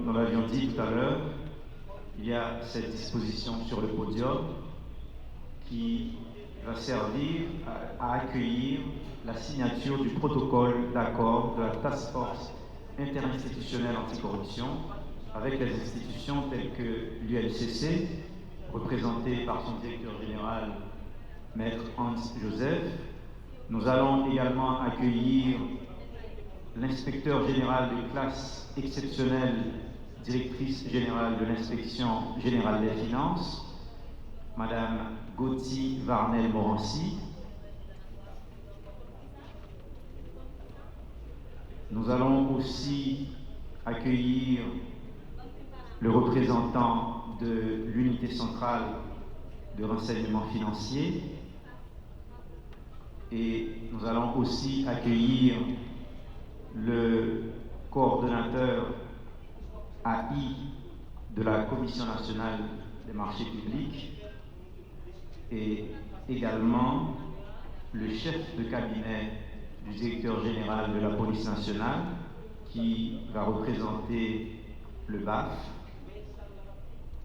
nous l'avions dit tout à l'heure, il y a cette disposition sur le podium qui va servir à accueillir la signature du protocole d'accord de la Task Force interinstitutionnelle anticorruption avec les institutions telles que l'ULCC, représentée par son directeur général, Maître Hans Joseph. Nous allons également accueillir l'inspecteur général de classe exceptionnelle, directrice générale de l'inspection générale des finances, Madame Gauthier Varnel-Morancy. Nous allons aussi accueillir le représentant de l'unité centrale de renseignement financier et nous allons aussi accueillir le coordonnateur AI de la Commission nationale des marchés publics et également le chef de cabinet du directeur général de la police nationale qui va représenter le BAF,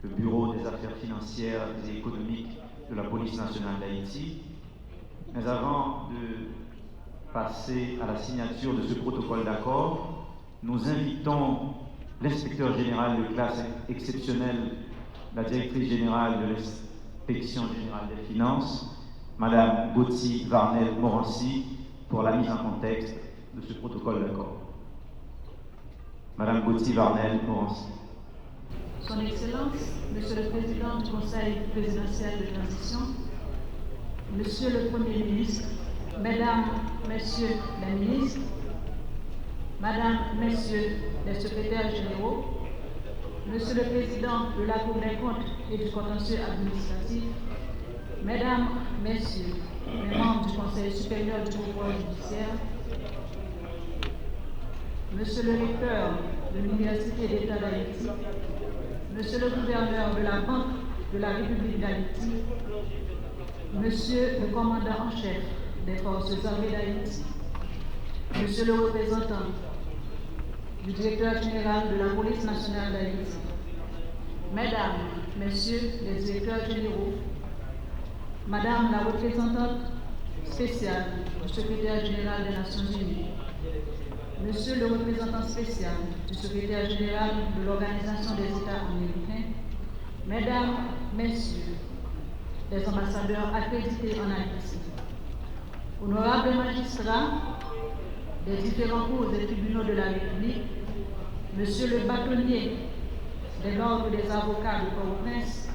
le Bureau des affaires financières et économiques de la police nationale d'Haïti. Mais avant de passer à la signature de ce protocole d'accord, nous invitons l'inspecteur général de classe exceptionnelle, la directrice générale de l'inspection générale des finances, Madame Gauthier Varnel-Morancy, pour la mise en contexte de ce protocole d'accord. Madame Gauthier Varnel-Morancy. Son Excellence, Monsieur le Président du Conseil présidentiel de transition, Monsieur le Premier ministre, Mesdames, Messieurs les ministres, Madame, Messieurs les secrétaires généraux, Monsieur le Président de la Cour des comptes et du contentieux administratif, Mesdames, Messieurs les membres du Conseil supérieur du pouvoir judiciaire, Monsieur le recteur de l'Université d'État d'Haïti, Monsieur le gouverneur de la Banque de la République d'Haïti, Monsieur le commandant en chef des forces armées d'Haïti, Monsieur le représentant du directeur général de la police nationale d'Haïti, Mesdames, Messieurs les directeurs généraux, Madame la représentante spéciale du secrétaire général des Nations Unies, Monsieur le représentant spécial du secrétaire général de l'Organisation des États américains, Mesdames, Messieurs les ambassadeurs accrédités en Haïti, honorables magistrats des différents cours et tribunaux de la République, Monsieur le bâtonnier de l'Ordre des avocats de Port-au-Prince,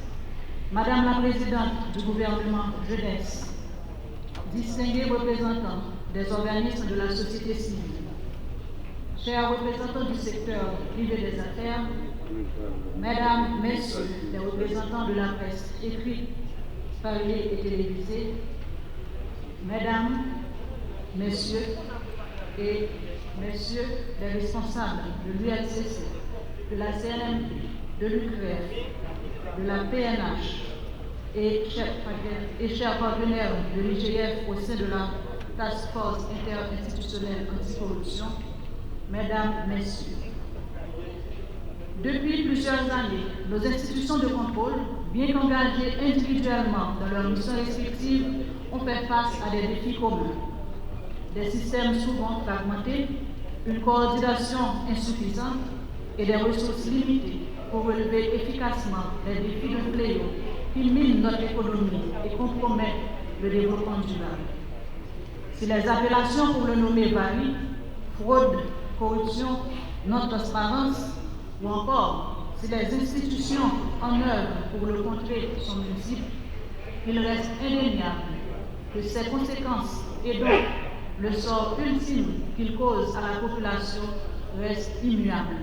Madame la présidente du gouvernement jeunesse, distingués représentants des organismes de la société civile, chers représentants du secteur privé des affaires, Mesdames, Messieurs les représentants de la presse écrite, parlée et télévisée, Mesdames, Messieurs et Messieurs les responsables de l'ULCC, de la CNMP, de l'UCREF, de la PNH et chers partenaires de l'IGF au sein de la Task Force interinstitutionnelle anticorruption, Mesdames, Messieurs. Depuis plusieurs années, nos institutions de contrôle, bien qu'engagées individuellement dans leurs missions respectives, ont fait face à des défis communs. Des systèmes souvent fragmentés, une coordination insuffisante et des ressources limitées pour relever efficacement les défis de fléau qui minent notre économie et compromettent le développement durable. Si les appellations pour le nommer varient, fraude, corruption, non-transparence, ou encore si les institutions en œuvre pour le contrer sont multiples, il reste indéniable que ces conséquences et donc le sort ultime qu'il cause à la population reste immuable.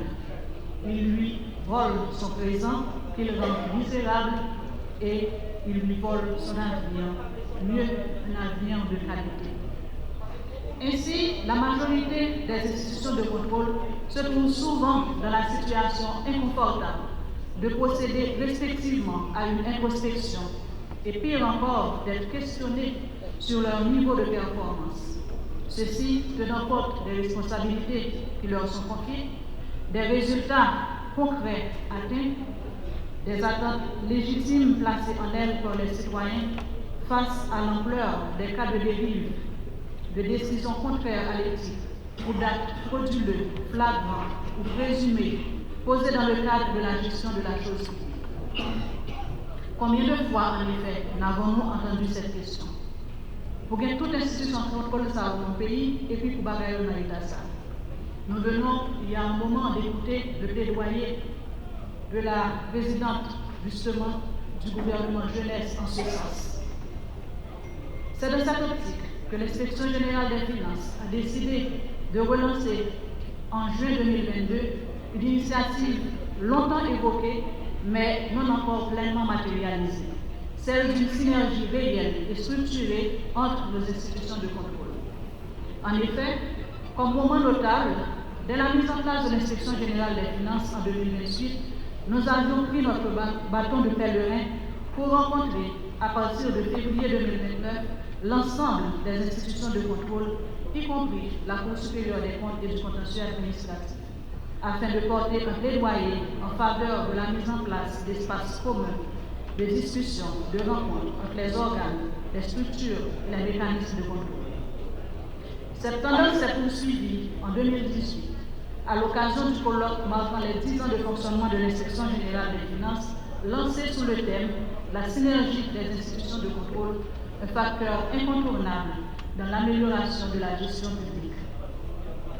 Il lui vole son présent, qu'il rend misérable et il lui vole son avenir, mieux un avenir de qualité. Ainsi, la majorité des institutions de contrôle se trouvent souvent dans la situation inconfortable de procéder respectivement à une introspection et pire encore d'être questionnées sur leur niveau de performance. Ceci tenant compte des responsabilités qui leur sont confiées, des résultats concrets atteints, des attentes légitimes placées en elles par les citoyens face à l'ampleur des cas de dérive, de décisions contraires à l'éthique ou d'actes frauduleux, flagrants ou présumés posés dans le cadre de la gestion de la chose publique. Combien de fois, en effet, n'avons-nous entendu cette question? Pour que toute institution contrôle ça dans le pays et puis pour bagailler dans l'État ça. Nous venons, il y a un moment, d'écouter le plaidoyer de la présidente, justement, du gouvernement jeunesse en ce sens. C'est dans cette optique que l'Inspection générale des finances a décidé de relancer en juin 2022 une initiative longtemps évoquée, mais non encore pleinement matérialisée, celle d'une synergie réelle et structurée entre nos institutions de contrôle. En effet, comme moment notable, dès la mise en place de l'Inspection générale des finances en 2028, nous avions pris notre bâton de pèlerin pour rencontrer, à partir de février 2029, l'ensemble des institutions de contrôle, y compris la Cour supérieure des comptes et du contentieux administratif, afin de porter un plaidoyer en faveur de la mise en place d'espaces communs de discussion, de rencontres entre les organes, les structures et les mécanismes de contrôle. Cette tendance s'est poursuivie en 2018 à l'occasion du colloque marquant les 10 ans de fonctionnement de l'Inspection générale des finances, lancé sous le thème « La synergie des institutions de contrôle, un facteur incontournable dans l'amélioration de la gestion publique »,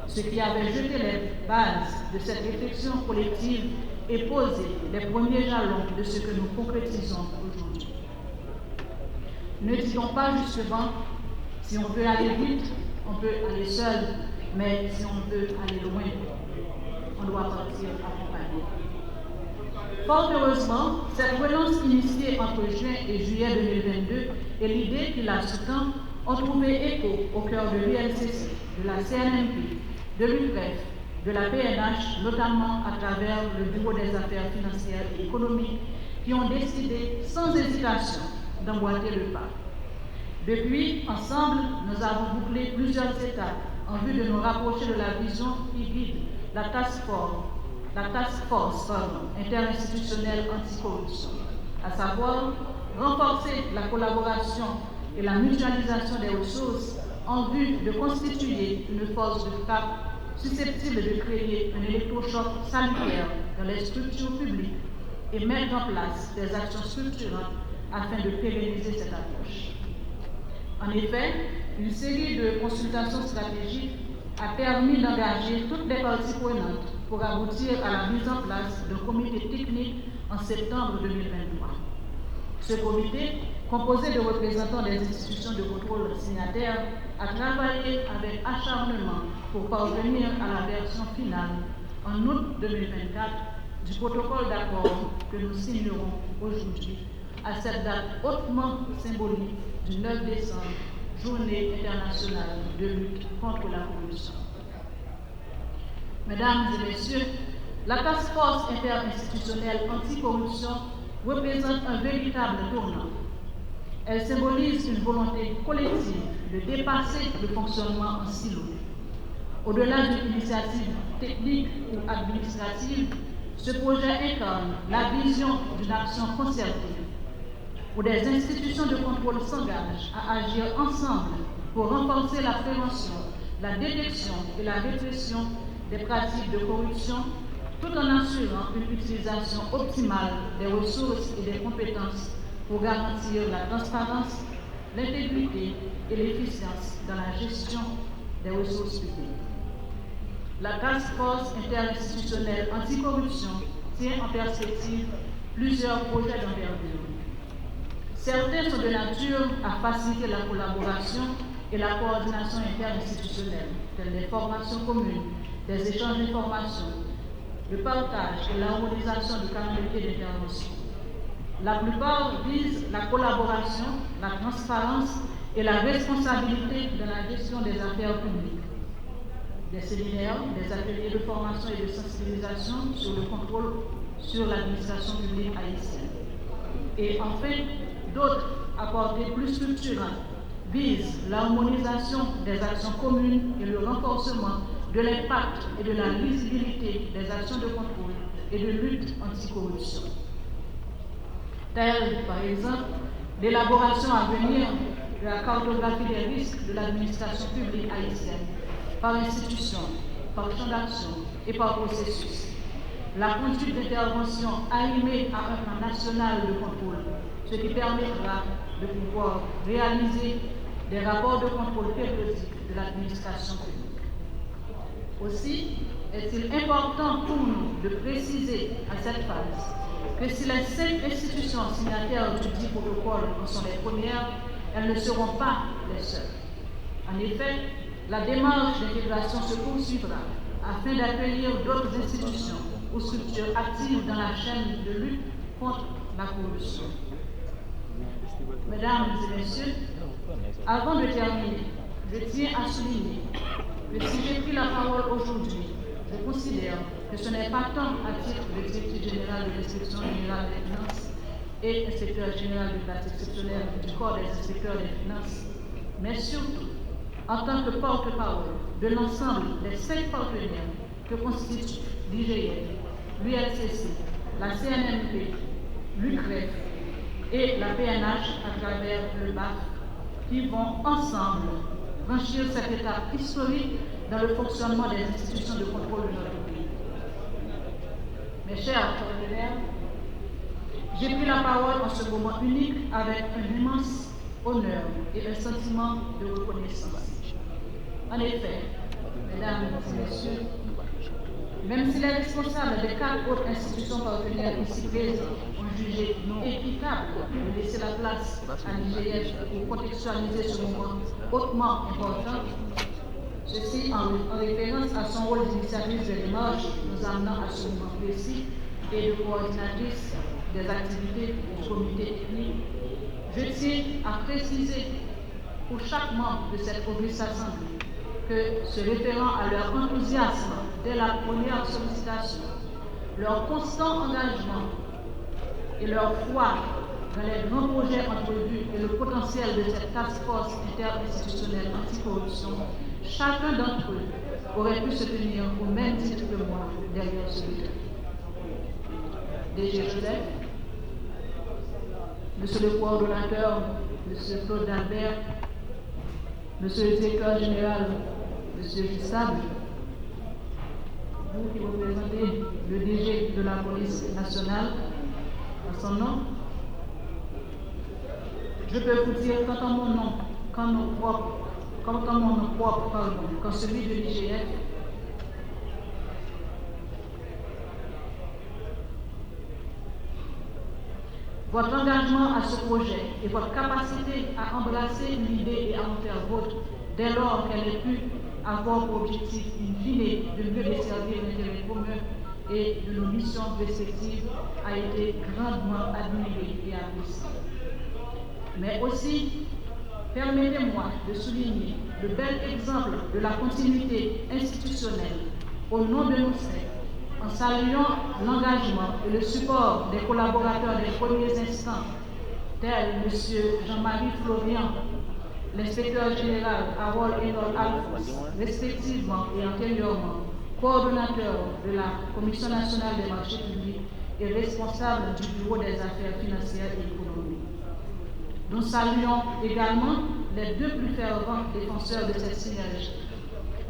ce qui avait jeté les bases de cette réflexion collective et posé les premiers jalons de ce que nous concrétisons aujourd'hui. Ne disons pas justement, si on veut aller vite, on peut aller seul, mais si on veut aller loin, on doit partir accompagné. Fort heureusement, cette relance initiée entre juin et juillet 2022 et l'idée qui la sous-tend ont trouvé écho au cœur de l'ULCC, de la CNMP, de l'UPREF, de la PNH, notamment à travers le Bureau des affaires financières et économiques, qui ont décidé sans hésitation d'emboîter le pas. Depuis, ensemble, nous avons bouclé plusieurs étapes en vue de nous rapprocher de la vision qui guide la task force interinstitutionnelle anticorruption, à savoir renforcer la collaboration et la mutualisation des ressources en vue de constituer une force de frappe susceptible de créer un électrochoc salutaire dans les structures publiques et mettre en place des actions structurantes afin de pérenniser cette approche. En effet, une série de consultations stratégiques a permis d'engager toutes les parties prenantes pour aboutir à la mise en place d'un comité technique en septembre 2023. Ce comité, composé de représentants des institutions de contrôle signataires, a travaillé avec acharnement pour parvenir à la version finale, en août 2024, du protocole d'accord que nous signerons aujourd'hui, à cette date hautement symbolique du 9 décembre, Journée internationale de lutte contre la corruption. Mesdames et messieurs, la task force interinstitutionnelle anticorruption représente un véritable tournant. Elle symbolise une volonté collective de dépasser le fonctionnement en silo. Au-delà d'une initiative technique ou administrative, ce projet incarne la vision d'une action concertée, où des institutions de contrôle s'engagent à agir ensemble pour renforcer la prévention, la détection et la répression des pratiques de corruption, tout en assurant une utilisation optimale des ressources et des compétences pour garantir la transparence, l'intégrité et l'efficience dans la gestion des ressources publiques. La Task Force interinstitutionnelle anticorruption tient en perspective plusieurs projets d'envergure. Certains sont de nature à faciliter la collaboration et la coordination interinstitutionnelle, telles les formations communes, des échanges d'informations, le partage et l'harmonisation du calendrier d'intervention. La plupart visent la collaboration, la transparence et la responsabilité dans la gestion des affaires publiques. Des séminaires, des ateliers de formation et de sensibilisation sur le contrôle sur l'administration publique haïtienne. Et enfin, d'autres, à portée plus structurante, visent l'harmonisation des actions communes et le renforcement de l'impact et de la lisibilité des actions de contrôle et de lutte anticorruption. Telle, par exemple, l'élaboration à venir de la cartographie des risques de l'administration publique haïtienne par institution, par champ d'action et par processus. La conduite d'intervention animée à un plan national de contrôle, ce qui permettra de pouvoir réaliser des rapports de contrôle périodiques de l'administration publique. Aussi, est-il important pour nous de préciser à cette phase que si les 5 institutions signataires du dit protocole en sont les premières, elles ne seront pas les seules. En effet, la démarche d'intégration se poursuivra afin d'accueillir d'autres institutions ou structures actives dans la chaîne de lutte contre la corruption. Mesdames et messieurs, avant de terminer, je tiens à souligner que si j'ai pris la parole aujourd'hui, je considère que ce n'est pas tant à titre de directeur général de l'inspection générale des finances et inspecteur général du classe exceptionnelle du corps des inspecteurs des finances, mais surtout en tant que porte-parole de l'ensemble des 5 partenaires que constituent l'IGF, l'ULCC, la CNMP, l'UCREF et la PNH à travers le BAF, qui vont ensemble franchir cette étape historique dans le fonctionnement des institutions de contrôle de notre pays. Mes chers partenaires, j'ai pris la parole en ce moment unique avec un immense honneur et un sentiment de reconnaissance. En effet, mesdames et messieurs, même si les responsables des 4 autres institutions partenaires ici présentes ont jugé non équitable de laisser la place à l'IGF pour contextualiser ce moment hautement important, ceci en référence à son rôle d'initiatrice des démarches nous amenant à ce moment précis et de coordinatrice des activités du comité technique, je tiens à préciser pour chaque membre de cette auguste assemblée que, se référant à leur enthousiasme dès la première sollicitation, leur constant engagement et leur foi dans les grands projets entrevus et le potentiel de cette task force interinstitutionnelle anticorruption, chacun d'entre eux aurait pu se tenir au même titre que moi derrière ce butin. DG Joseph, Monsieur le coordonnateur, Monsieur Claude Albert, Monsieur le directeur général, Monsieur Gissable, vous qui représentez le DG de la police nationale, en son nom, je peux vous dire tant en mon nom qu'en mon nom propre, qu'en celui de l'IGF, votre engagement à ce projet et votre capacité à embrasser l'idée et à en faire vôtre dès lors qu'elle ait pu avoir pour objectif in fine de mieux desservir l'intérêt commun et de nos missions respectives a été grandement admiré et apprécié. Mais aussi, permettez-moi de souligner le bel exemple de la continuité institutionnelle au nom de nos cinq, en saluant l'engagement et le support des collaborateurs des premiers instants, tels M. Jean-Marie Florian, l'inspecteur général Harold Enol Alphonse, respectivement et antérieurement coordonnateur de la Commission nationale des marchés publics et responsable du Bureau des affaires financières et économiques. Nous saluons également les 2 plus fervents défenseurs de cette synergie,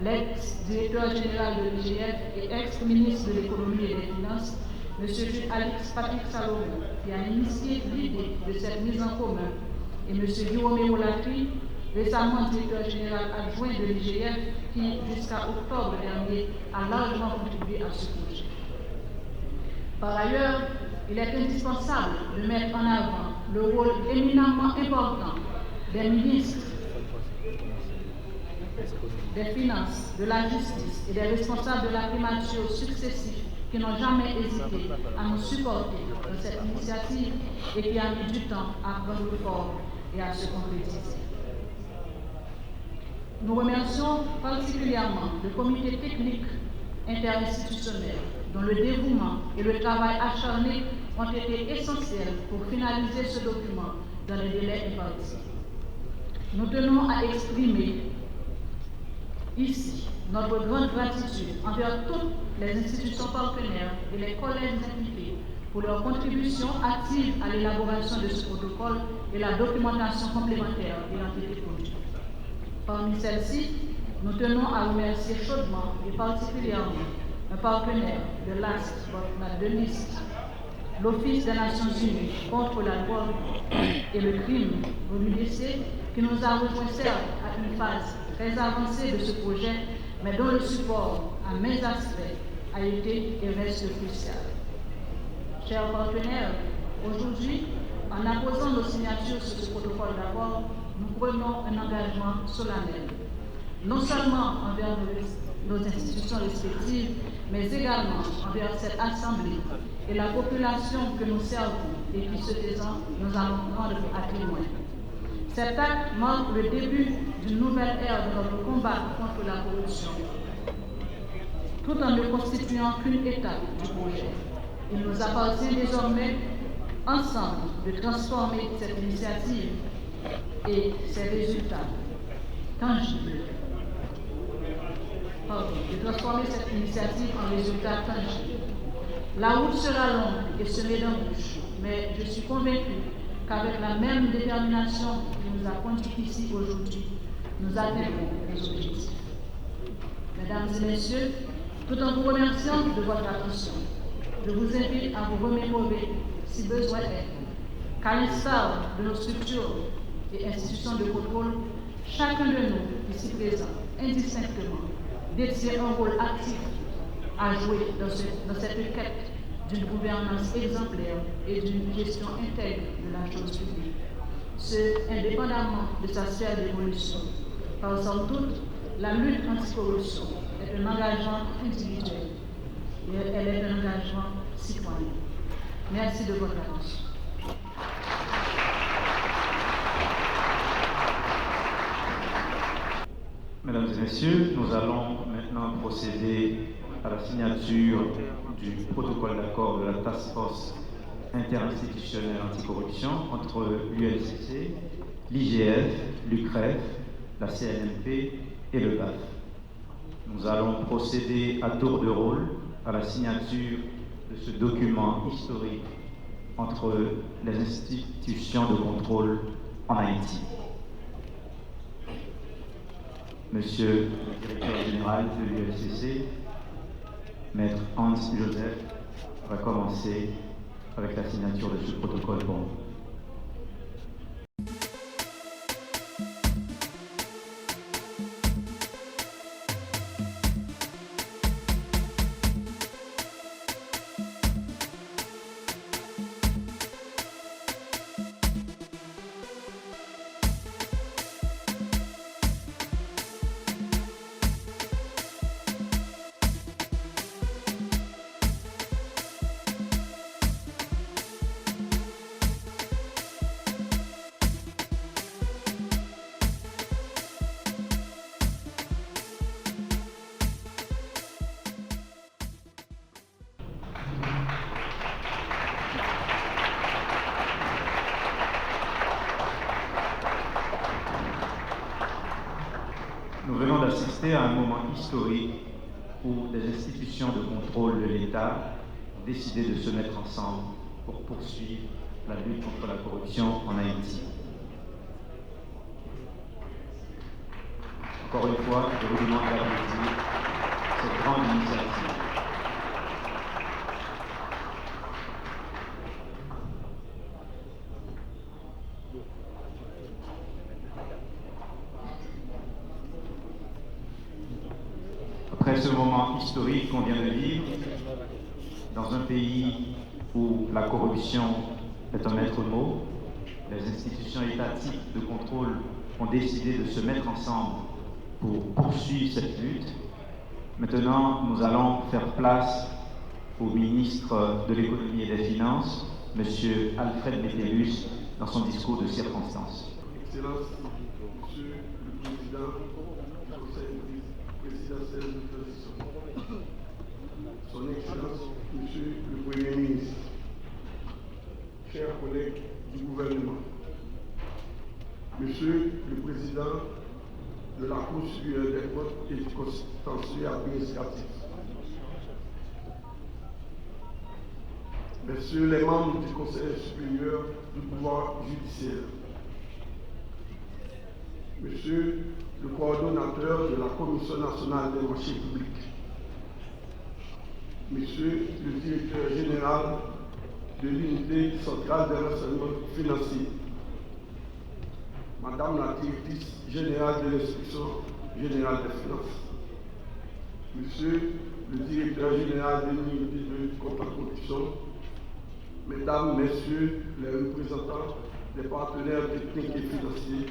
l'ex-directeur général de l'IGF et ex-ministre de l'économie et des finances, M. Jules-Alix Patrick Salomon, qui a initié l'idée de cette mise en commun, et M. Guillaume Molatri, récemment directeur général adjoint de l'IGF, qui, jusqu'à octobre dernier, a largement contribué à ce projet. Par ailleurs, il est indispensable de mettre en avant le rôle éminemment important des ministres des Finances, de la Justice et des responsables de la primature successifs qui n'ont jamais hésité à nous supporter dans cette initiative et qui a mis du temps à prendre forme et à se concrétiser. Nous remercions particulièrement le comité technique interinstitutionnel dont le dévouement et le travail acharné ont été essentiels pour finaliser ce document dans les délais impartis. Nous tenons à exprimer Ici, notre grande gratitude envers toutes les institutions partenaires et les collèges impliqués pour leur contribution active à l'élaboration de ce protocole et la documentation complémentaire ayant été produite. Parmi celles-ci, nous tenons à remercier chaudement et particulièrement un partenaire de last but not the least, l'Office des Nations Unies contre la drogue et le crime, l'ONUDC, qui nous a rejoints certes à une phase très avancée de ce projet, mais dont le support à maints aspects a été et reste crucial. Chers partenaires, aujourd'hui, en apposant nos signatures sur ce protocole d'accord, nous prenons un engagement solennel, non seulement envers nos institutions respectives, mais également envers cette Assemblée et la population que nous servons et qui, ce faisant, nous allons prendre à témoin. Cet acte marque le début d'une nouvelle ère de notre combat contre la corruption, tout en ne constituant qu'une étape du projet. Il nous appartient désormais, ensemble, de transformer cette initiative et ses résultats tangibles. De transformer cette initiative en résultats tangibles. La route sera longue et semée d'embûches, mais je suis convaincue qu'avec la même détermination qui nous a conduits ici aujourd'hui, nous atteindrons les objectifs. Mesdames et messieurs, tout en vous remerciant de votre attention, je vous invite à vous remémorer, si besoin est, qu'à l'instar de nos structures et institutions de contrôle, chacun de nous, ici présents, indistinctement, détient un rôle actif à jouer dans cette quête d'une gouvernance exemplaire et d'une gestion intègre de la chose publique, ce indépendamment de sa sphère d'évolution. Car somme toute, la lutte anticorruption est un engagement individuel et elle est un engagement citoyen. Merci de votre attention. Mesdames et messieurs, nous allons maintenant procéder à la signature du protocole d'accord de la Task Force interinstitutionnelle anticorruption entre l'ULCC, l'IGF, l'UCREF, la CNMP et le BAF. Nous allons procéder à tour de rôle à la signature de ce document historique entre les institutions de contrôle en Haïti. Monsieur le directeur général de l'ULCC, Maître Hans Joseph, va commencer avec la signature de ce protocole pour nous. Nous venons d'assister à un moment historique où des institutions de contrôle de l'État ont décidé de se mettre ensemble pour poursuivre la lutte contre la corruption en Haïti. Encore une fois, je vous demande d'applaudir cette grande initiative. Après ce moment historique qu'on vient de vivre, dans un pays où la corruption est un maître mot, les institutions étatiques de contrôle ont décidé de se mettre ensemble pour poursuivre cette lutte. Maintenant, nous allons faire place au ministre de l'Économie et des Finances, M. Alfred Metellus, dans son discours de circonstance. Excellence, Monsieur le Président du Conseil présidentiel de transition, Son Excellence, Monsieur le Premier ministre, chers collègues du gouvernement, Monsieur le Président de la Cour supérieure des comptes et du contentieux administratif. Messieurs les membres du Conseil supérieur du pouvoir judiciaire, Monsieur le coordonnateur de la Commission nationale des marchés publics, Monsieur le directeur général de l'unité centrale des renseignements financiers, Madame la directrice générale de l'inspection générale des finances, Monsieur le directeur général de l'unité de lutte contre la corruption, Mesdames, Messieurs les représentants des partenaires techniques et financiers,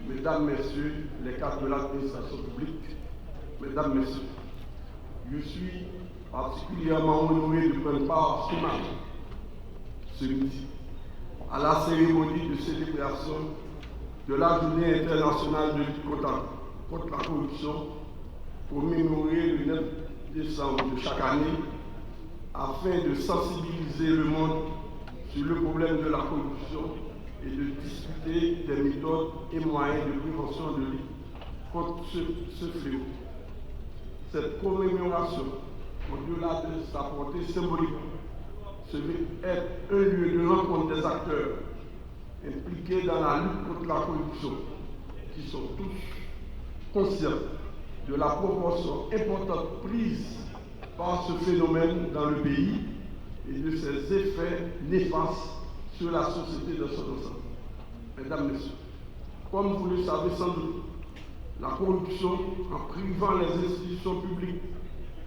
Mesdames, Messieurs les cadres de l'administration publique, Mesdames, Messieurs, je suis particulièrement honoré de prendre part ce matin, ce midi, à la cérémonie de célébration de la Journée internationale de lutte contre la corruption, commémorée le 9 décembre de chaque année, afin de sensibiliser le monde sur le problème de la corruption et de discuter des méthodes et moyens de prévention de lutte contre ce fléau. Cette commémoration, au-delà de sa portée symbolique, se veut être un lieu de rencontre des acteurs impliqués dans la lutte contre la corruption, qui sont tous conscients de la proportion importante prise par ce phénomène dans le pays et de ses effets néfastes sur la société de son ensemble. Mesdames, Messieurs, comme vous le savez sans doute, la corruption, en privant les institutions publiques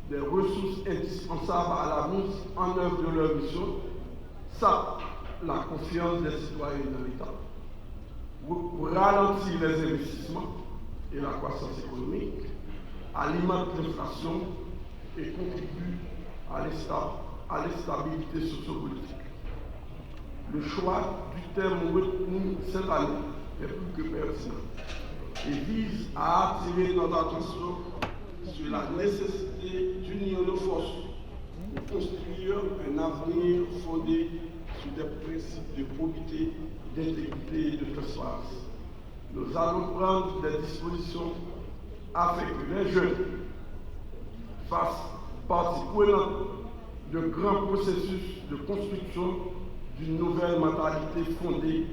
des ressources indispensables à la mise en œuvre de leur mission, sape la confiance des citoyens dans l'État, ralentit les investissements et la croissance économique, alimente l'inflation et contribue à l'instabilité sociopolitique. Le choix du terme retenu cette année est plus que pertinent et vise à attirer notre attention sur la nécessité d'unir nos forces pour construire un avenir fondé sur des principes de probité, d'intégrité et de transparence. Nous allons prendre des dispositions afin que les jeunes fassent partie prenante de grands processus de construction d'une nouvelle mentalité fondée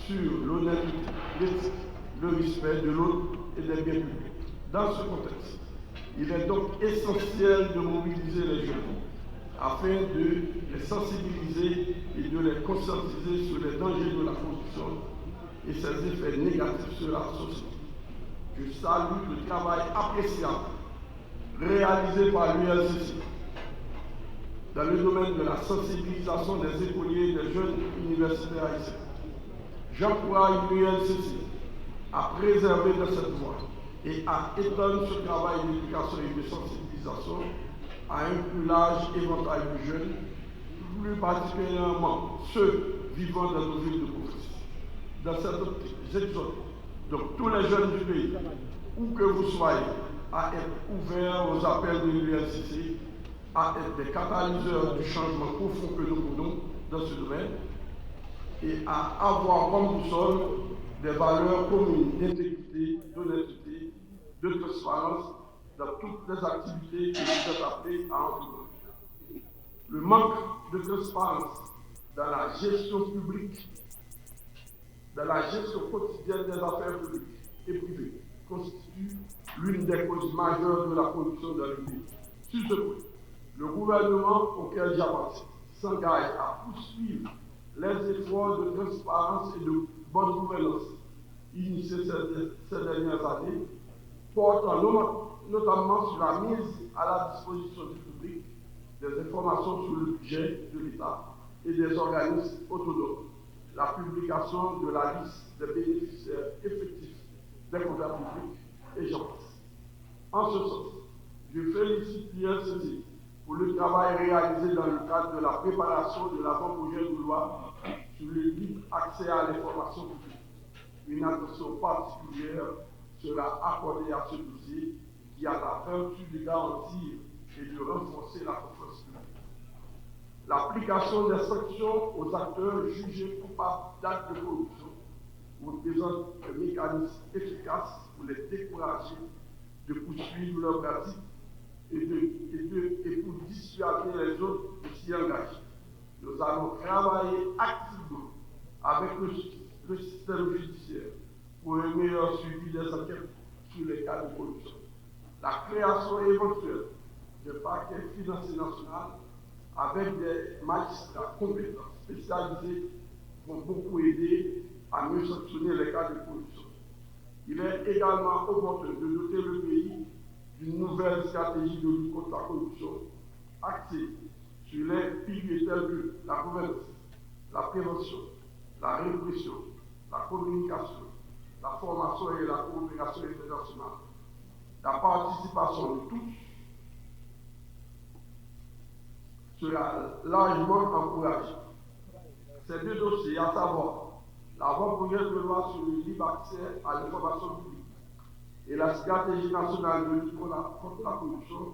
sur l'honnêteté, l'éthique, le respect de l'autre et des biens publics. Dans ce contexte, il est donc essentiel de mobiliser les jeunes afin de les sensibiliser et de les conscientiser sur les dangers de la corruption et ses effets négatifs sur la société. Je salue le travail appréciable réalisé par l'ULCC dans le domaine de la sensibilisation des écoliers et des jeunes universitaires haïtiens. J'encourage l'ULCC à préserver de cette voie et à étendre ce travail d'éducation et de sensibilisation à un plus large éventail de jeunes, plus particulièrement ceux vivant dans nos villes de province. Dans cette optique, j'exhorte donc tous les jeunes du pays, où que vous soyez, à être ouverts aux appels de l'ULCC, à être des catalyseurs du changement profond que nous voulons dans ce domaine et à avoir comme boussole des valeurs communes d'intégrité, d'honnêteté, de transparence dans toutes les activités que vous êtes appelés à entreprendre. Le manque de transparence dans la gestion publique, dans la gestion quotidienne des affaires publiques et privées, constitue l'une des causes majeures de la corruption dans le pays. Sur ce point, le gouvernement auquel j'appartiens s'engage à poursuivre les efforts de transparence et de bonne gouvernance initiés ces dernières années, portant notamment sur la mise à la disposition du public des informations sur le budget de l'État et des organismes autonomes, la publication de la liste des bénéficiaires effectifs des contrats publics et j'en passe. En ce sens, je félicite l'IRCC pour le travail réalisé dans le cadre de la préparation de l'avant-projet de loi sur le libre accès à l'information publique. Une attention particulière sera accordée à ce dossier qui a la vertu de garantir et de renforcer la confiance publique. L'application des sanctions aux acteurs jugés coupables d'actes de corruption représente un mécanisme efficace pour les décourager de poursuivre leur pratique et pour dissuader les autres de s'y engager. Nous allons travailler activement avec le système judiciaire pour un meilleur suivi des enquêtes sur les cas de corruption. La création éventuelle de parquets financiers national avec des magistrats compétents spécialisés vont beaucoup aider à mieux sanctionner les cas de corruption. Il est également opportun de doter le pays d'une nouvelle stratégie de lutte contre la corruption axée sur les piliers tels que la gouvernance, la prévention, la répression, la communication, la formation et la coopération internationale. La participation de tous sera largement encouragée. Ces deux dossiers, à savoir l'avant-projet de loi sur le libre accès à l'information publique et la stratégie nationale de lutte contre la corruption,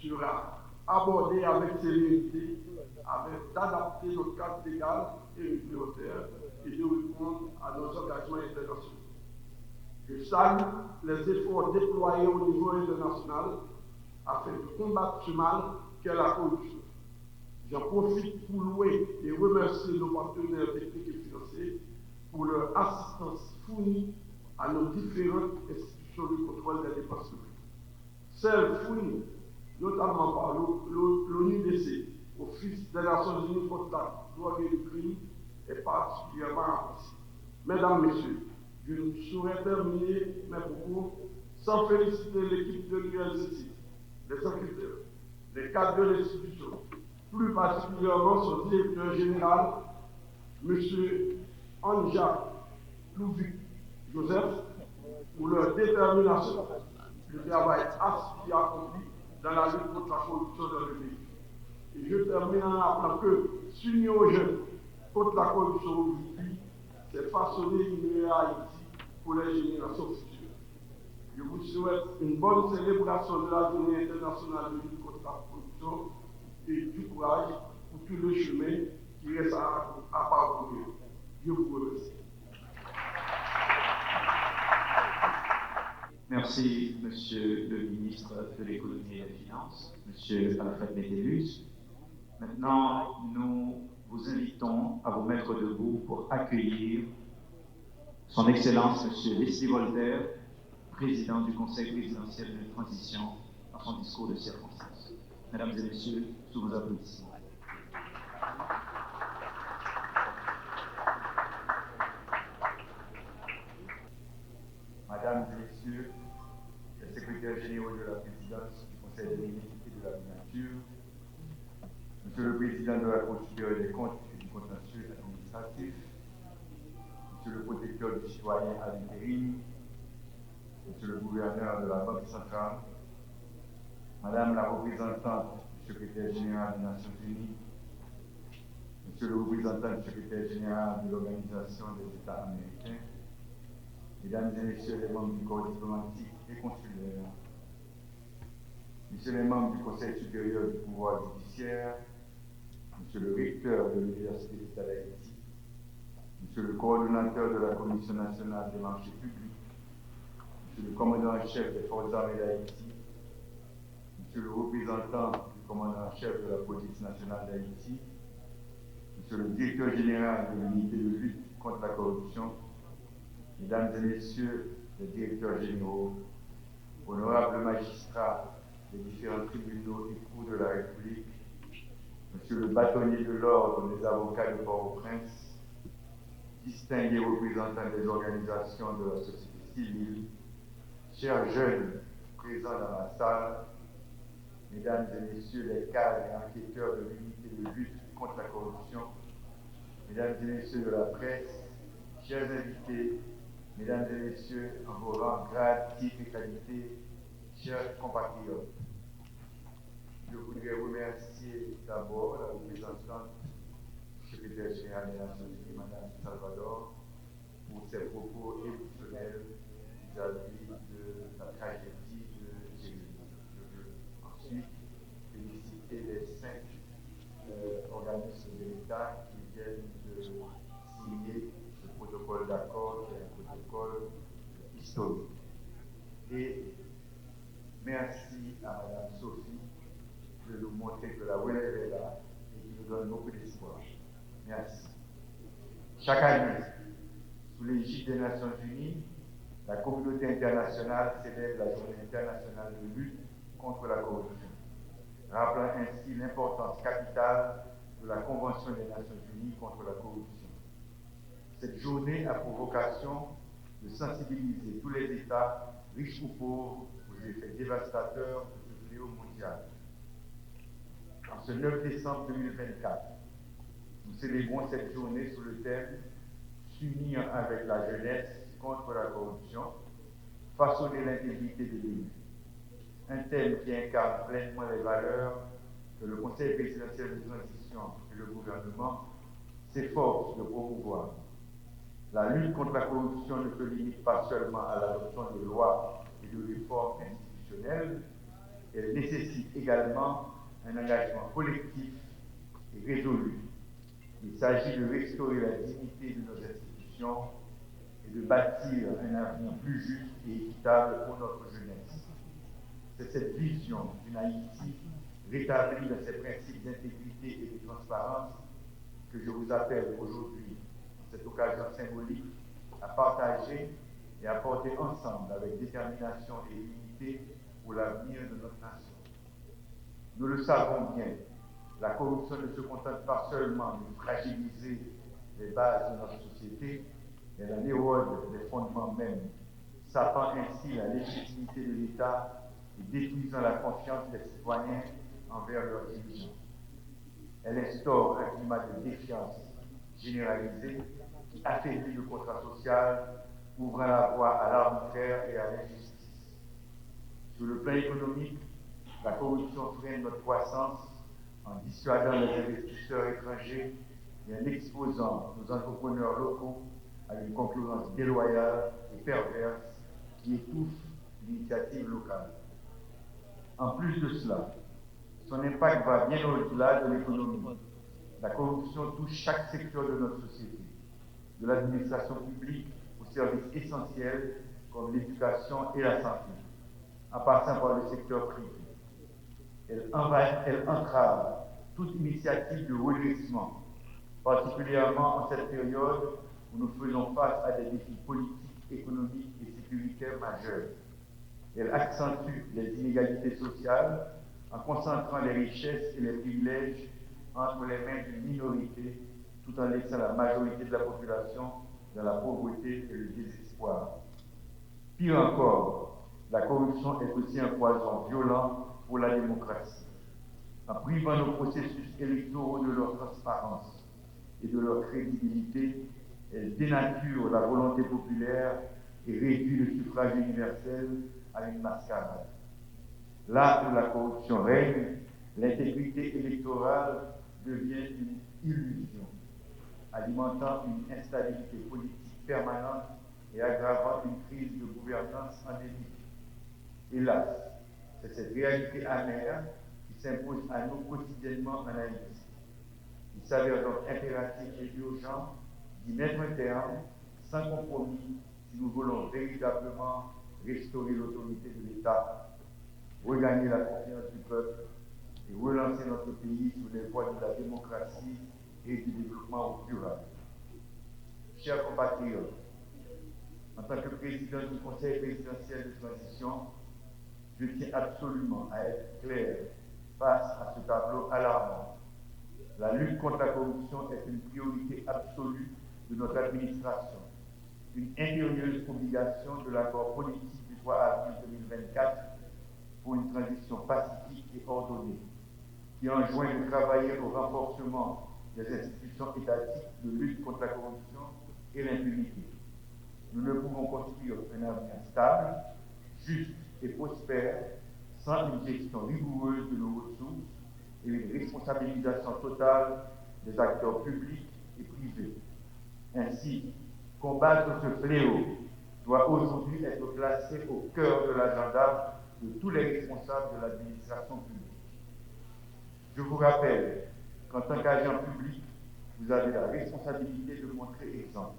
sera abordée avec sérénité, avec d'adapter notre cadre légal et communautaire et de répondre à nos engagements internationaux. Je salue les efforts déployés au niveau international afin de combattre ce mal qu'est la corruption. J'en profite pour louer et remercier nos partenaires techniques et financiers pour leur assistance fournie à nos différentes institutions de contrôle des dépenses publiques. Celles fournies notamment par l'ONUDC, Office des Nations Unies contre la drogue et le crime, est particulièrement appréciée. Mesdames, Messieurs, je ne saurais terminer mes propos sans féliciter l'équipe de l'UNCC, les enquêteurs, les cadres de l'institution, plus particulièrement son directeur général, M. Anja Louvic Joseph, pour leur détermination, le travail assidu accompli dans la lutte contre la corruption dans le pays. Et je termine en appelant que s'unir aux jeunes contre la corruption aujourd'hui, c'est façonner une meilleure Haïti pour les générations futures. Je vous souhaite une bonne célébration de la Journée internationale de lutte contre la corruption et du courage pour tout le chemin qui reste à parcourir. Je vous remercie. Merci, Monsieur le ministre de l'Économie et des Finances, Monsieur Alfred Métellus. Maintenant, nous vous invitons à vous mettre debout pour accueillir Son Excellence Monsieur Leslie Voltaire, président du Conseil présidentiel de transition, dans son discours de circonstance. Mesdames et Messieurs, sous vos applaudissements. Mesdames et Messieurs, les secrétaires généraux de la présidence du Conseil des ministres et de la Miniature, Monsieur le Président de la Cour supérieure des comptes et du contentieux administratif, Monsieur le protecteur du citoyen à l'intérim, Monsieur le gouverneur de la Banque centrale, Madame la représentante du secrétaire général des Nations Unies, Monsieur le représentant du secrétaire général de l'Organisation des États américains, Mesdames et Messieurs les membres du corps diplomatique et consulaire, Messieurs les membres du Conseil supérieur du pouvoir judiciaire, Monsieur le recteur de l'Université d'État d'Haïti, Monsieur le coordonnateur de la Commission nationale des marchés publics, Monsieur le commandant en chef des forces armées d'Haïti, Monsieur le représentant du commandant en chef de la police nationale d'Haïti, Monsieur le directeur général de l'unité de lutte contre la corruption, Mesdames et Messieurs les directeurs généraux, honorables magistrats des différents tribunaux et cours de la République, Monsieur le bâtonnier de l'ordre des avocats de Port-au-Prince, distingués représentants des organisations de la société civile, chers jeunes présents dans la salle, Mesdames et Messieurs les cadres et enquêteurs de l'unité de lutte contre la corruption, Mesdames et Messieurs de la presse, chers invités, Mesdames et Messieurs, en vos rangs, grades, titres et qualités, chers compatriotes, je voudrais remercier d'abord la représentante du secrétaire général des Nations Unies, Mme Salvador, pour ses propos émotionnels vis-à-vis de la tragédie de Jérémy. Je veux ensuite féliciter les 5 organismes de l'État qui viennent de signer ce protocole d'accord historique. Et merci à Mme Sophie de nous montrer que la relève est là et qui nous donne beaucoup d'espoir. Merci. Chaque année, sous l'égide des Nations Unies, la communauté internationale célèbre la Journée internationale de lutte contre la corruption, rappelant ainsi l'importance capitale de la Convention des Nations Unies contre la corruption. Cette journée a pour vocation de sensibiliser tous les États, riches ou pauvres, aux effets dévastateurs de ce fléau mondial. En ce 9 décembre 2024, nous célébrons cette journée sous le thème « S'unir avec la jeunesse contre la corruption, façonner l'intégrité de l'humain ». Un thème qui incarne pleinement les valeurs que le Conseil présidentiel de transition et le gouvernement s'efforcent de promouvoir. La lutte contre la corruption ne se limite pas seulement à l'adoption de lois et de réformes institutionnelles, elle nécessite également un engagement collectif et résolu. Il s'agit de restaurer la dignité de nos institutions et de bâtir un avenir plus juste et équitable pour notre jeunesse. C'est cette vision d'une Haïti rétablie dans ses principes d'intégrité et de transparence que je vous appelle aujourd'hui, en cette occasion symbolique, à partager et à porter ensemble avec détermination et unité pour l'avenir de notre nation. Nous le savons bien, la corruption ne se contente pas seulement de fragiliser les bases de notre société, elle en érode les fondements mêmes, sapant ainsi la légitimité de l'État et détruisant la confiance des citoyens envers leurs dirigeants. Elle instaure un climat de défiance généralisé qui affaiblit le contrat social, ouvrant la voie à l'arbitraire et à l'injustice. Sur le plan économique, la corruption freine notre croissance en dissuadant les investisseurs étrangers et en exposant nos entrepreneurs locaux à une concurrence déloyale et perverse qui étouffe l'initiative locale. En plus de cela, son impact va bien au-delà de l'économie. La corruption touche chaque secteur de notre société, de l'administration publique aux services essentiels comme l'éducation et la santé, en passant par le secteur privé. Elle entrave toute initiative de redressement, particulièrement en cette période où nous faisons face à des défis politiques, économiques et sécuritaires majeurs. Elle accentue les inégalités sociales en concentrant les richesses et les privilèges entre les mains d'une minorité, tout en laissant la majorité de la population dans la pauvreté et le désespoir. Pire encore, la corruption est aussi un poison violent pour la démocratie. En privant nos processus électoraux de leur transparence et de leur crédibilité, elle dénature la volonté populaire et réduit le suffrage universel à une mascarade. Là où la corruption règne, l'intégrité électorale devient une illusion, alimentant une instabilité politique permanente et aggravant une crise de gouvernance endémique. Hélas, c'est cette réalité amère qui s'impose à nous quotidiennement en Haïti. Il s'avère donc impératif et urgent d'y mettre un terme, sans compromis, si nous voulons véritablement restaurer l'autorité de l'État, regagner la confiance du peuple et relancer notre pays sur les voies de la démocratie et du développement durable. Chers compatriotes, en tant que président du Conseil présidentiel de transition, je tiens absolument à être clair face à ce tableau alarmant. La lutte contre la corruption est une priorité absolue de notre administration, une impérieuse obligation de l'accord politique du 3 avril 2024 pour une transition pacifique et ordonnée, qui enjoint de travailler au renforcement des institutions étatiques de lutte contre la corruption et l'impunité. Nous ne pouvons construire un avenir stable, juste et prospère sans une gestion rigoureuse de nos ressources et une responsabilisation totale des acteurs publics et privés. Ainsi, combattre ce fléau doit aujourd'hui être placé au cœur de l'agenda de tous les responsables de l'administration publique. Je vous rappelle qu'en tant qu'agent public, vous avez la responsabilité de montrer exemple.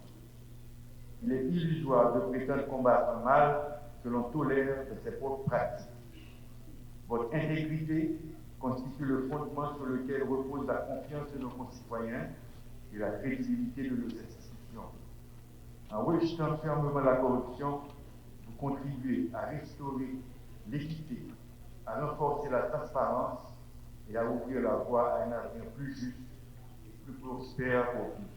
Il est illusoire de prétendre combattre un mal que l'on tolère de ses propres pratiques. Votre intégrité constitue le fondement sur lequel repose la confiance de nos concitoyens et la crédibilité de nos institutions. En rejetant fermement la corruption, vous contribuez à restaurer l'équité, à renforcer la transparence et à ouvrir la voie à un avenir plus juste et plus prospère pour tous.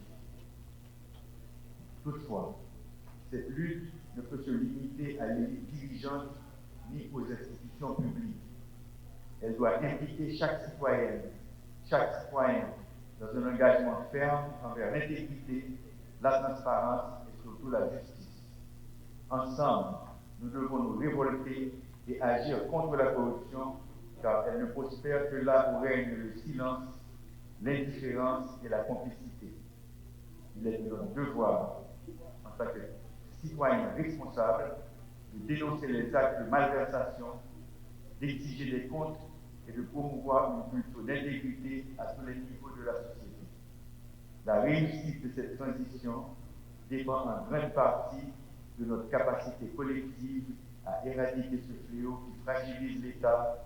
Toutefois, cette lutte ne peut se limiter à l'élite dirigeante ni aux institutions publiques. Elle doit impliquer chaque citoyenne, chaque citoyen dans un engagement ferme envers l'intégrité, la transparence et surtout la justice. Ensemble, nous devons nous révolter et agir contre la corruption, car elle ne prospère que là où règne le silence, l'indifférence et la complicité. Il est de notre devoir, en tant que citoyens responsables, de dénoncer les actes de malversation, d'exiger des comptes et de promouvoir une culture d'intégrité à tous les niveaux de la société. La réussite de cette transition dépend en grande partie de notre capacité collective à éradiquer ce fléau qui fragilise l'État,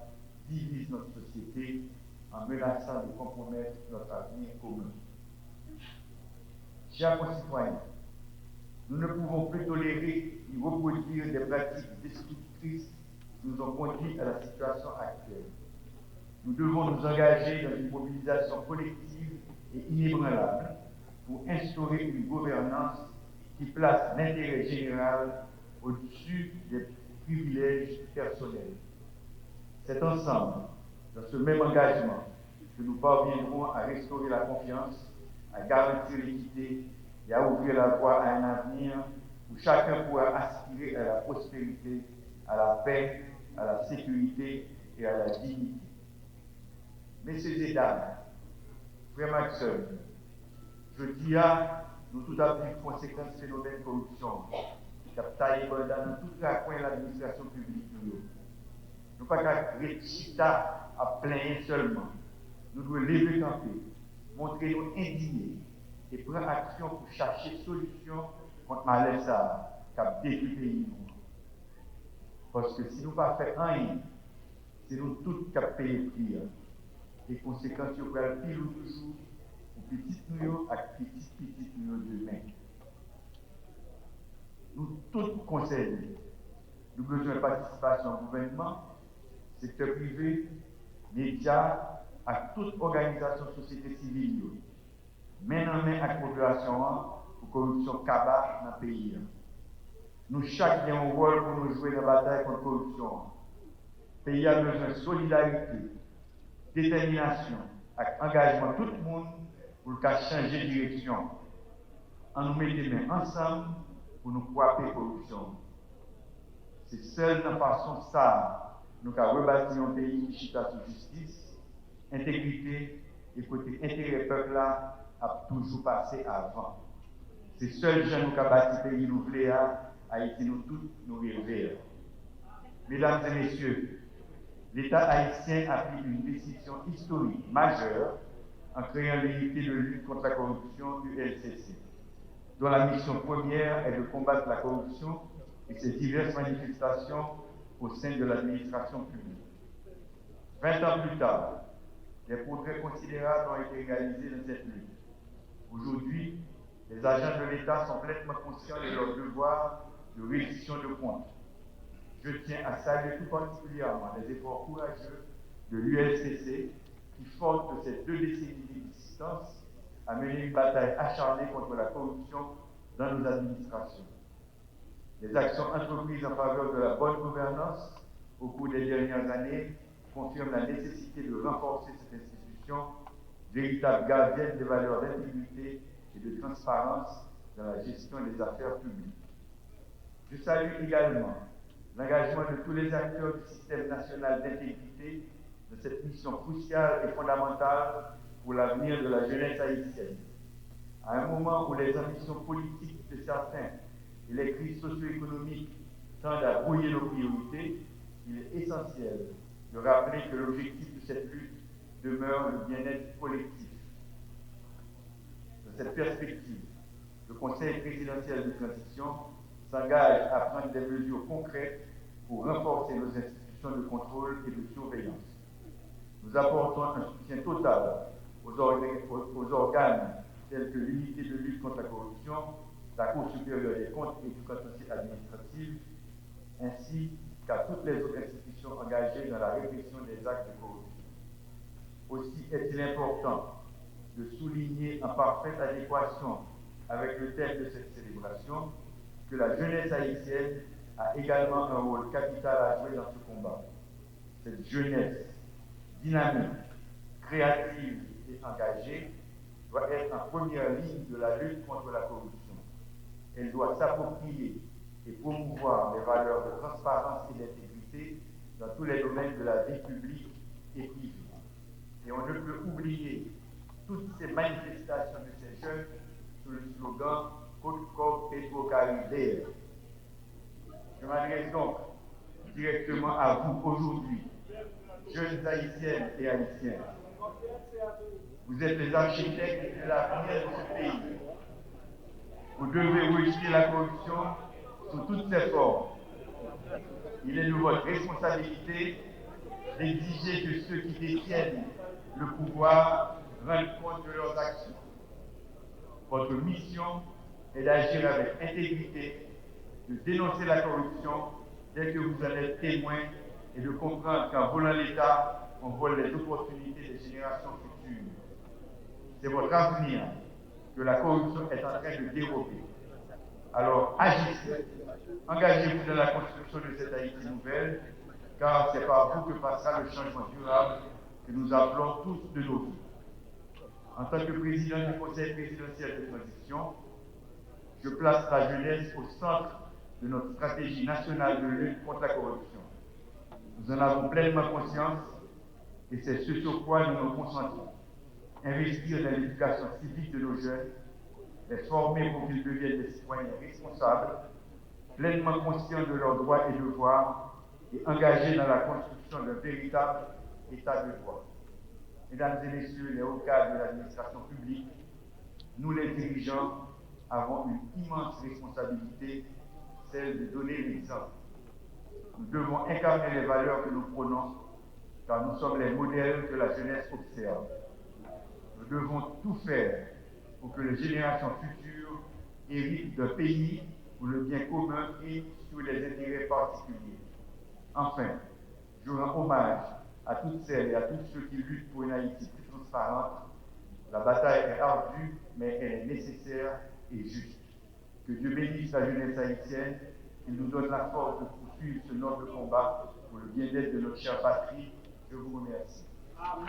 divise notre société, en menaçant de compromettre notre avenir commun. Chers concitoyens, nous ne pouvons plus tolérer ni reproduire des pratiques destructrices qui nous ont conduit à la situation actuelle. Nous devons nous engager dans une mobilisation collective et inébranlable pour instaurer une gouvernance qui place l'intérêt général au-dessus des privilèges personnels. C'est ensemble, dans ce même engagement, que nous parviendrons à restaurer la confiance, à garantir l'équité et à ouvrir la voie à un avenir où chacun pourra aspirer à la prospérité, à la paix, à la sécurité et à la dignité. Messieurs et dames, frères Maxime, je dis à nous tout à fait conséquences phénomène de corruption qui a taillé dans tout le coin de l'administration publique. Nous ne pouvons pas rester à plaindre seulement. Nous devons lever camper, montrer nous indignés et prendre action pour chercher solution contre malaise qui a détruit le pays. Parce que si nous ne faisons pas rien, c'est nous tous qui avons payé le prix. Les conséquences sur le pire toujours, pour petites nous et petites nous demain. Nous tous conseillons, nous avons besoin de participation au gouvernement, secteur privé, médias, à toute organisation société civile, main en main avec la population pour corruption cabas dans le pays. Nous chacun avons un rôle pour nous jouer dans la bataille contre la corruption. Le pays a besoin de solidarité, détermination, avec engagement de tout le monde pour changer de direction. En nous mettant les mains ensemble pour nous frapper la corruption. C'est seule dans façon ça nous avons rebâti un pays qui chita sur justice, intégrité et côté intérêt peuple là a toujours passé avant. C'est seul gens qui a bâti le pays nous voulons Haïti nous tous nous rêver. Mesdames et messieurs, l'État haïtien a pris une décision historique majeure en créant l'unité de lutte contre la corruption ULCC, dont la mission première est de combattre la corruption et ses diverses manifestations au sein de l'administration publique. 20 ans plus tard, des progrès considérables ont été réalisés dans cette lutte. Aujourd'hui, les agents de l'État sont pleinement conscients de leur devoir de reddition de comptes. Je tiens à saluer tout particulièrement les efforts courageux de l'ULCC qui, forte de ces 2 décennies d'existence, a mené une bataille acharnée contre la corruption dans nos administrations. Les actions entreprises en faveur de la bonne gouvernance au cours des dernières années confirment la nécessité de renforcer cette institution, véritable gardienne des valeurs d'intégrité et de transparence dans la gestion des affaires publiques. Je salue également l'engagement de tous les acteurs du système national d'intégrité de cette mission cruciale et fondamentale pour l'avenir de la jeunesse haïtienne. À un moment où les ambitions politiques de certains et les crises socio-économiques tendent à brouiller nos priorités, il est essentiel de rappeler que l'objectif de cette lutte demeure le bien-être collectif. Dans cette perspective, le Conseil présidentiel de transition s'engage à prendre des mesures concrètes pour renforcer nos institutions de contrôle et de surveillance. Nous apportons un soutien total aux organes tels que l'unité de lutte contre la corruption, la Cour supérieure des comptes et du contentieux administratif, ainsi qu'à toutes les autres institutions engagées dans la répression des actes de corruption. Aussi est-il important de souligner en parfaite adéquation avec le thème de cette célébration que la jeunesse haïtienne a également un rôle capital à jouer dans ce combat. Cette jeunesse dynamique, créative et engagée doit être en première ligne de la lutte contre la corruption. Elle doit s'approprier et promouvoir les valeurs de transparence et d'intégrité dans tous les domaines de la vie publique et privée. Et on ne peut oublier toutes ces manifestations de ces jeunes sous le slogan Côte-Corps Petro-Caribéen. Je m'adresse donc directement à vous aujourd'hui, jeunes haïtiennes et haïtiens. Vous êtes les architectes de l'avenir de ce pays. Vous devez rejeter la corruption sous toutes ses formes. Il est de votre responsabilité d'exiger que ceux qui détiennent le pouvoir rendent compte de leurs actions. Votre mission est d'agir avec intégrité, de dénoncer la corruption dès que vous en êtes témoin et de comprendre qu'en volant l'État, on vole les opportunités des générations futures. C'est votre avenir que la corruption est en train de dérober. Alors agissez, engagez-vous dans la construction de cette Haïti nouvelle, car c'est par vous que passera le changement durable que nous appelons tous de nos vies. En tant que président du Conseil présidentiel de transition, je place la jeunesse au centre de notre stratégie nationale de lutte contre la corruption. Nous en avons pleinement conscience et c'est ce sur quoi nous nous concentrons. Investir dans l'éducation civique de nos jeunes, les former pour qu'ils deviennent des citoyens responsables, pleinement conscients de leurs droits et devoirs et engagés dans la construction d'un véritable État de droit. Mesdames et messieurs les hauts cadres de l'administration publique, nous les dirigeants avons une immense responsabilité, celle de donner l'exemple. Nous devons incarner les valeurs que nous prônons, car nous sommes les modèles que la jeunesse observe. Nous devons tout faire pour que les générations futures héritent d'un pays où le bien commun est sur les intérêts particuliers. Enfin, je rends hommage à toutes celles et à tous ceux qui luttent pour une Haïti plus transparente. La bataille est ardue, mais elle est nécessaire et juste. Que Dieu bénisse la jeunesse haïtienne, qu'il nous donne la force de poursuivre ce noble combat pour le bien-être de notre chère patrie. Je vous remercie. Amen.